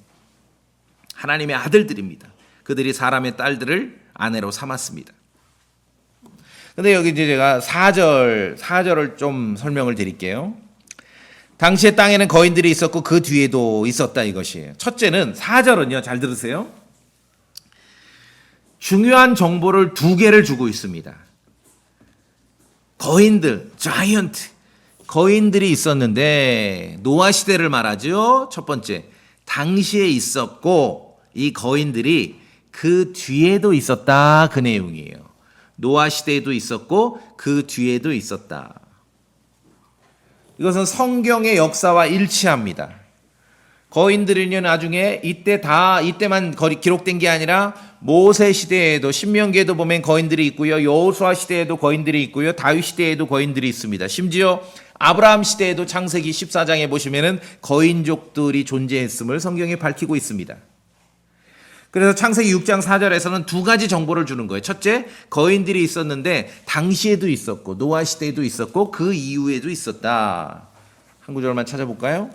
하나님의 아들들입니다. 그들이 사람의 딸들을 아내로 삼았습니다. 근데 여기 이제 제가 4절을 좀 설명을 드릴게요. 당시의 땅에는 거인들이 있었고 그 뒤에도 있었다 이것이에요. 첫째는 4절은요. 잘 들으세요. 중요한 정보를 두 개를 주고 있습니다. 거인들, 자이언트, 거인들이 있었는데 노아 시대를 말하죠. 첫 번째, 당시에 있었고 이 거인들이 그 뒤에도 있었다 그 내용이에요. 노아 시대에도 있었고 그 뒤에도 있었다. 이것은 성경의 역사와 일치합니다. 거인들은요 나중에 이때만 기록된 게 아니라 모세 시대에도 신명기에도 보면 거인들이 있고요. 여호수아 시대에도 거인들이 있고요. 다윗 시대에도 거인들이 있습니다. 심지어 아브라함 시대에도 창세기 14장에 보시면은 거인족들이 존재했음을 성경에 밝히고 있습니다. 그래서 창세기 6장 4절에서는 두 가지 정보를 주는 거예요. 첫째, 거인들이 있었는데 당시에도 있었고 노아 시대에도 있었고 그 이후에도 있었다. 한 구절만 찾아볼까요?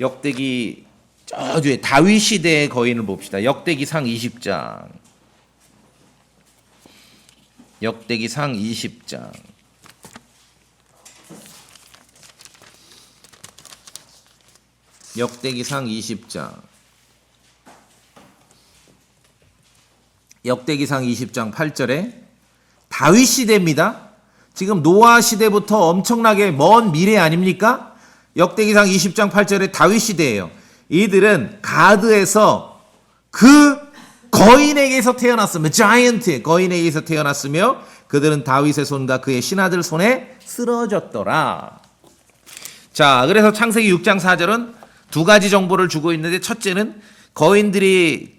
역대기 저 뒤에 다윗 시대의 거인을 봅시다. 역대기상 20장. 역대기상 20장. 역대기상 20장. 역대기상 20장 8절에 다윗 시대입니다. 지금 노아 시대부터 엄청나게 먼 미래 아닙니까? 역대기상 20장 8절에 다윗 시대예요. 이들은 가드에서 그 거인에게서 태어났으며 자이언트 거인에게서 태어났으며 그들은 다윗의 손과 그의 신하들 손에 쓰러졌더라. 자, 그래서 창세기 6장 4절은 두 가지 정보를 주고 있는데 첫째는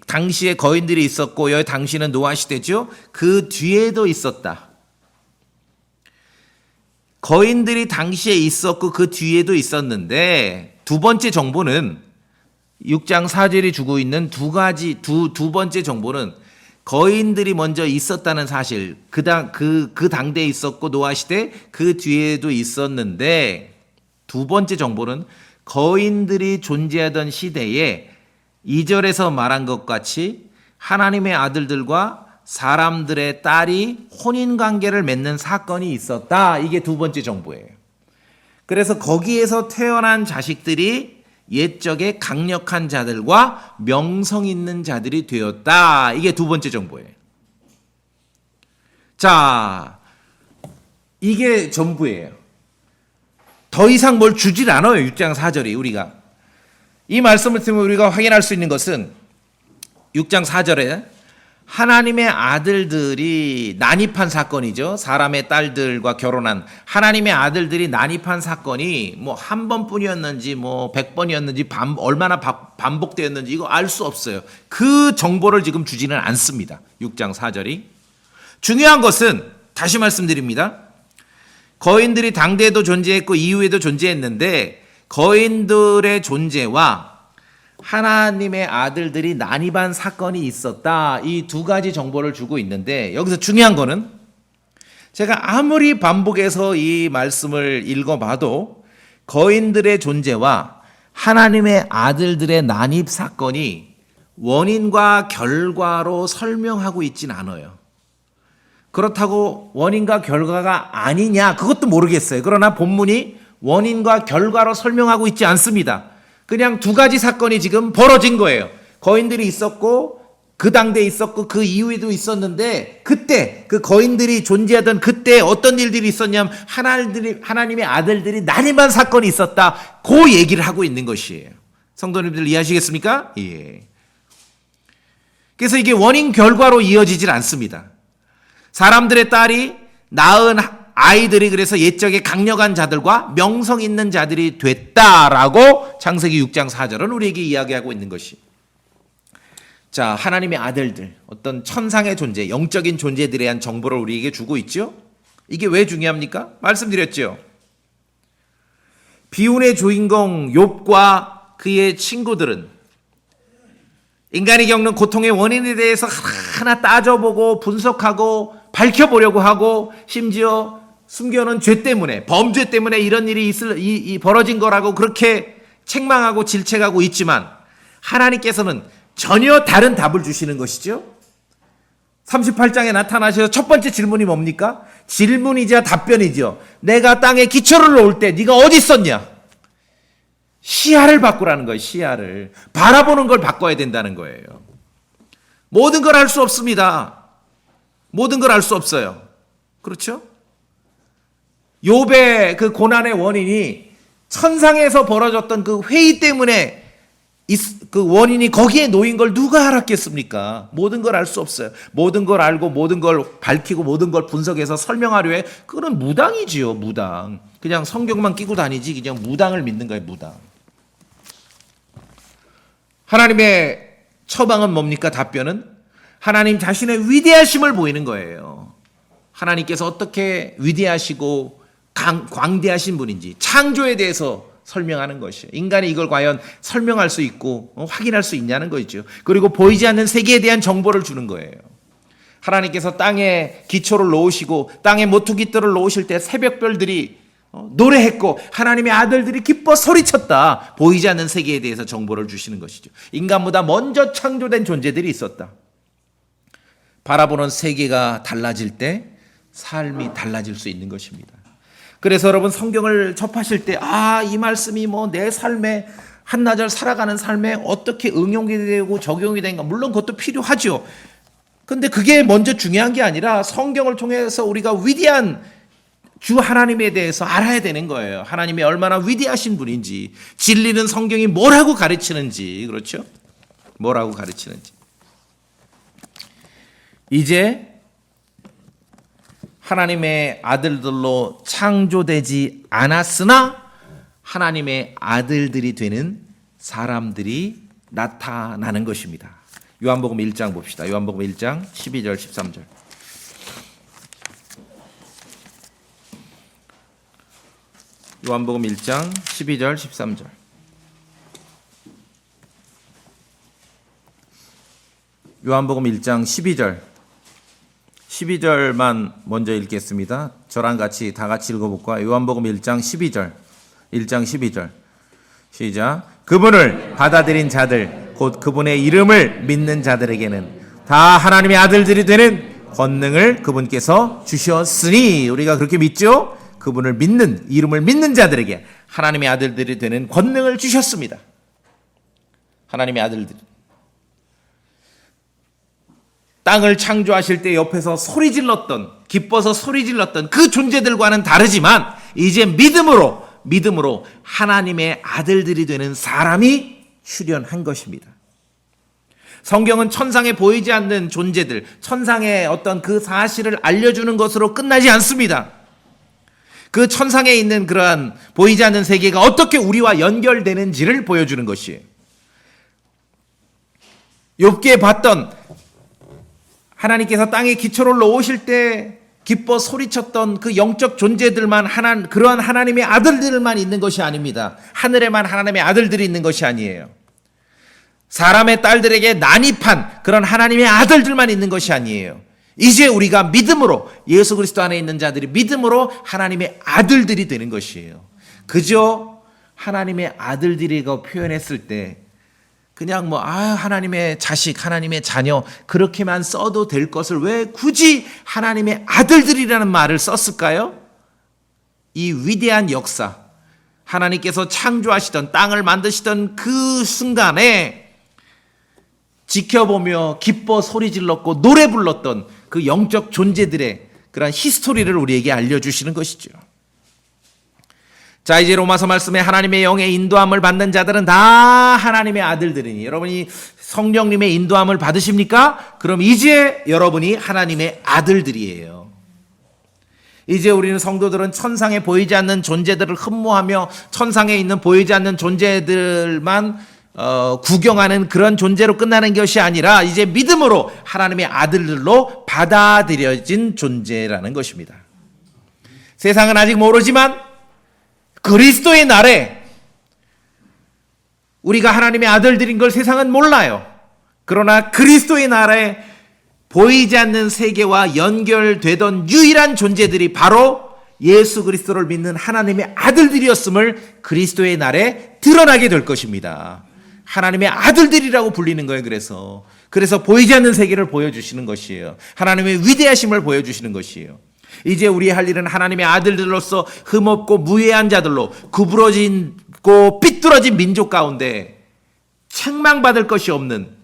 당시에 거인들이 있었고 여기 당시는 노아 시대죠. 그 뒤에도 있었다. 거인들이 당시에 있었고 그 뒤에도 있었는데 두 번째 정보는 6장 4절이 주고 있는 두 번째 정보는 거인들이 먼저 있었다는 사실. 그 당대에 있었고 노아 시대 그 뒤에도 있었는데 두 번째 정보는 거인들이 존재하던 시대에 2절에서 말한 것 같이 하나님의 아들들과 사람들의 딸이 혼인관계를 맺는 사건이 있었다. 이게 두 번째 정보예요. 그래서 거기에서 태어난 자식들이 옛적에 강력한 자들과 명성 있는 자들이 되었다. 이게 두 번째 정보예요. 자, 이게 전부예요. 더 이상 뭘 주질 않아요. 6장 4절이 우리가. 이 말씀을 통해 우리가 확인할 수 있는 것은 6장 4절에 하나님의 아들들이 난입한 사건이죠. 사람의 딸들과 결혼한 하나님의 아들들이 난입한 사건이 뭐 한 번뿐이었는지 뭐 100번이었는지 얼마나 반복되었는지 이거 알 수 없어요. 그 정보를 지금 주지는 않습니다. 6장 4절이. 중요한 것은 다시 말씀드립니다. 거인들이 당대에도 존재했고 이후에도 존재했는데 거인들의 존재와 하나님의 아들들이 난입한 사건이 있었다. 이 두 가지 정보를 주고 있는데 여기서 중요한 거는 제가 아무리 반복해서 이 말씀을 읽어봐도 거인들의 존재와 하나님의 아들들의 난입 사건이 원인과 결과로 설명하고 있진 않아요. 그렇다고 원인과 결과가 아니냐 그것도 모르겠어요. 그러나 본문이 원인과 결과로 설명하고 있지 않습니다. 그냥 두 가지 사건이 지금 벌어진 거예요. 거인들이 있었고 그 당대에 있었고 그 이후에도 있었는데 그때 그 거인들이 존재하던 그때 어떤 일들이 있었냐면 하나님의 아들들이 난임한 사건이 있었다. 그 얘기를 하고 있는 것이에요. 성도님들 이해하시겠습니까? 예. 그래서 이게 원인 결과로 이어지질 않습니다. 사람들의 딸이 낳은 아이들이 그래서 옛적에 강력한 자들과 명성 있는 자들이 됐다라고 창세기 6장 4절은 우리에게 이야기하고 있는 것이. 자, 하나님의 아들들, 어떤 천상의 존재, 영적인 존재들에 대한 정보를 우리에게 주고 있죠. 이게 왜 중요합니까? 말씀드렸죠. 비운의 주인공 욥과 그의 친구들은 인간이 겪는 고통의 원인에 대해서 하나하나 따져보고 분석하고 밝혀보려고 하고 심지어 숨겨놓은 죄 때문에 범죄 때문에 이런 일이 벌어진 거라고 그렇게 책망하고 질책하고 있지만 하나님께서는 전혀 다른 답을 주시는 것이죠. 38장에 나타나셔서 첫 번째 질문이 뭡니까? 질문이자 답변이죠. 내가 땅에 기초를 놓을 때 네가 어디 있었냐? 시야를 바꾸라는 거예요. 시야를. 바라보는 걸 바꿔야 된다는 거예요. 모든 걸 알 수 없습니다. 모든 걸 알 수 없어요. 그렇죠? 욥의 그 고난의 원인이 천상에서 벌어졌던 그 회의 때문에 그 원인이 거기에 놓인 걸 누가 알았겠습니까? 모든 걸 알 수 없어요. 모든 걸 알고 모든 걸 밝히고 모든 걸 분석해서 설명하려 해. 그건 무당이지요. 무당. 그냥 성경만 끼고 다니지 그냥 무당을 믿는 거예요. 무당. 하나님의 처방은 뭡니까? 답변은 하나님 자신의 위대하심을 보이는 거예요. 하나님께서 어떻게 위대하시고 광대하신 분인지 창조에 대해서 설명하는 것이에요. 인간이 이걸 과연 설명할 수 있고 확인할 수 있냐는 거죠. 그리고 보이지 않는 세계에 대한 정보를 주는 거예요. 하나님께서 땅에 기초를 놓으시고 땅에 모퉁이돌을 놓으실 때 새벽별들이 노래했고 하나님의 아들들이 기뻐 소리쳤다. 보이지 않는 세계에 대해서 정보를 주시는 것이죠. 인간보다 먼저 창조된 존재들이 있었다. 바라보는 세계가 달라질 때 삶이 달라질 수 있는 것입니다. 그래서 여러분 성경을 접하실 때 이 말씀이 내 삶에 한나절 살아가는 삶에 어떻게 응용이 되고 적용이 되는가 물론 그것도 필요하죠. 근데 그게 먼저 중요한 게 아니라 성경을 통해서 우리가 위대한 주 하나님에 대해서 알아야 되는 거예요. 하나님이 얼마나 위대하신 분인지, 진리는 성경이 뭐라고 가르치는지, 그렇죠? 뭐라고 가르치는지. 이제 하나님의 아들들로 창조되지 않았으나 하나님의 아들들이 되는 사람들이 나타나는 것입니다. 요한복음 1장 봅시다. 요한복음 1장 12절 13절. 요한복음 1장 12절 13절. 요한복음 1장 12절만 먼저 읽겠습니다. 저랑 같이 다 같이 읽어볼까요? 요한복음 1장 12절. 1장 12절. 시작. 그분을 받아들인 자들 곧 그분의 이름을 믿는 자들에게는 다 하나님의 아들들이 되는 권능을 그분께서 주셨으니 우리가 그렇게 믿죠? 그분을 믿는 이름을 믿는 자들에게 하나님의 아들들이 되는 권능을 주셨습니다. 하나님의 아들들. 땅을 창조하실 때 옆에서 소리 질렀던 기뻐서 소리 질렀던 그 존재들과는 다르지만 이제 믿음으로 하나님의 아들들이 되는 사람이 출현한 것입니다. 성경은 천상에 보이지 않는 존재들, 천상의 어떤 그 사실을 알려주는 것으로 끝나지 않습니다. 그 천상에 있는 그러한 보이지 않는 세계가 어떻게 우리와 연결되는지를 보여주는 것이에요. 욥기에 봤던 하나님께서 땅에 기초를 놓으실 때 기뻐 소리쳤던 그 영적 존재들만 그러한 하나님의 아들들만 있는 것이 아닙니다. 하늘에만 하나님의 아들들이 있는 것이 아니에요. 사람의 딸들에게 난입한 그런 하나님의 아들들만 있는 것이 아니에요. 이제 우리가 믿음으로 예수 그리스도 안에 있는 자들이 믿음으로 하나님의 아들들이 되는 것이에요. 그저 하나님의 아들들이라고 표현했을 때 그냥 하나님의 자식, 하나님의 자녀 그렇게만 써도 될 것을 왜 굳이 하나님의 아들들이라는 말을 썼을까요? 이 위대한 역사, 하나님께서 창조하시던 땅을 만드시던 그 순간에 지켜보며 기뻐 소리 질렀고 노래 불렀던 그 영적 존재들의 그런 히스토리를 우리에게 알려주시는 것이죠. 자, 이제 로마서 말씀에 하나님의 영의 인도함을 받는 자들은 다 하나님의 아들들이니 여러분이 성령님의 인도함을 받으십니까? 그럼 이제 여러분이 하나님의 아들들이에요. 이제 우리는 성도들은 천상에 보이지 않는 존재들을 흠모하며 천상에 있는 보이지 않는 존재들만 구경하는 그런 존재로 끝나는 것이 아니라 이제 믿음으로 하나님의 아들들로 받아들여진 존재라는 것입니다. 세상은 아직 모르지만 그리스도의 날에 우리가 하나님의 아들들인 걸 세상은 몰라요. 그러나 그리스도의 날에 보이지 않는 세계와 연결되던 유일한 존재들이 바로 예수 그리스도를 믿는 하나님의 아들들이었음을 그리스도의 날에 드러나게 될 것입니다. 하나님의 아들들이라고 불리는 거예요. 그래서 보이지 않는 세계를 보여주시는 것이에요. 하나님의 위대하심을 보여주시는 것이에요. 이제 우리 할 일은 하나님의 아들들로서 흠없고 무해한 자들로 구부러지고 삐뚤어진 민족 가운데 책망받을 것이 없는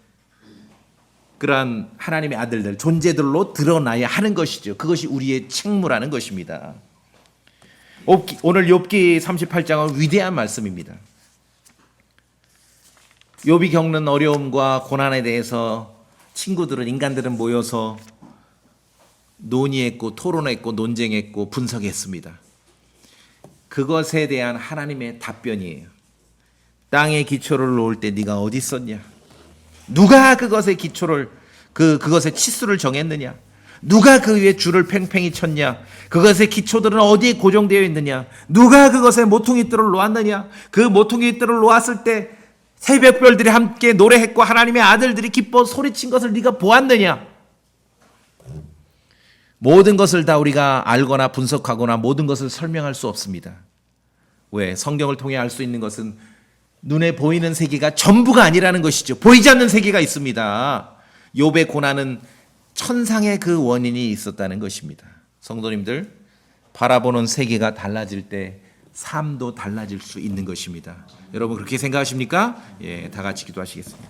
그러한 하나님의 아들들, 존재들로 드러나야 하는 것이죠. 그것이 우리의 책무라는 것입니다. 오늘 욥기 38장은 위대한 말씀입니다. 욥이 겪는 어려움과 고난에 대해서 인간들은 모여서 논의했고 토론했고 논쟁했고 분석했습니다. 그것에 대한 하나님의 답변이에요. 땅에 기초를 놓을 때 네가 어디 있었냐? 누가 그것의 기초를 그것의 치수를 정했느냐? 누가 그 위에 줄을 팽팽히 쳤냐? 그것의 기초들은 어디에 고정되어 있느냐? 누가 그것의 모퉁이들을 놓았느냐? 그 모퉁이들을 놓았을 때 새벽별들이 함께 노래했고 하나님의 아들들이 기뻐 소리친 것을 네가 보았느냐? 모든 것을 다 우리가 알거나 분석하거나 모든 것을 설명할 수 없습니다. 왜? 성경을 통해 알 수 있는 것은 눈에 보이는 세계가 전부가 아니라는 것이죠. 보이지 않는 세계가 있습니다. 욥의 고난은 천상의 그 원인이 있었다는 것입니다. 성도님들, 바라보는 세계가 달라질 때 삶도 달라질 수 있는 것입니다. 여러분 그렇게 생각하십니까? 다 같이 기도하시겠습니다.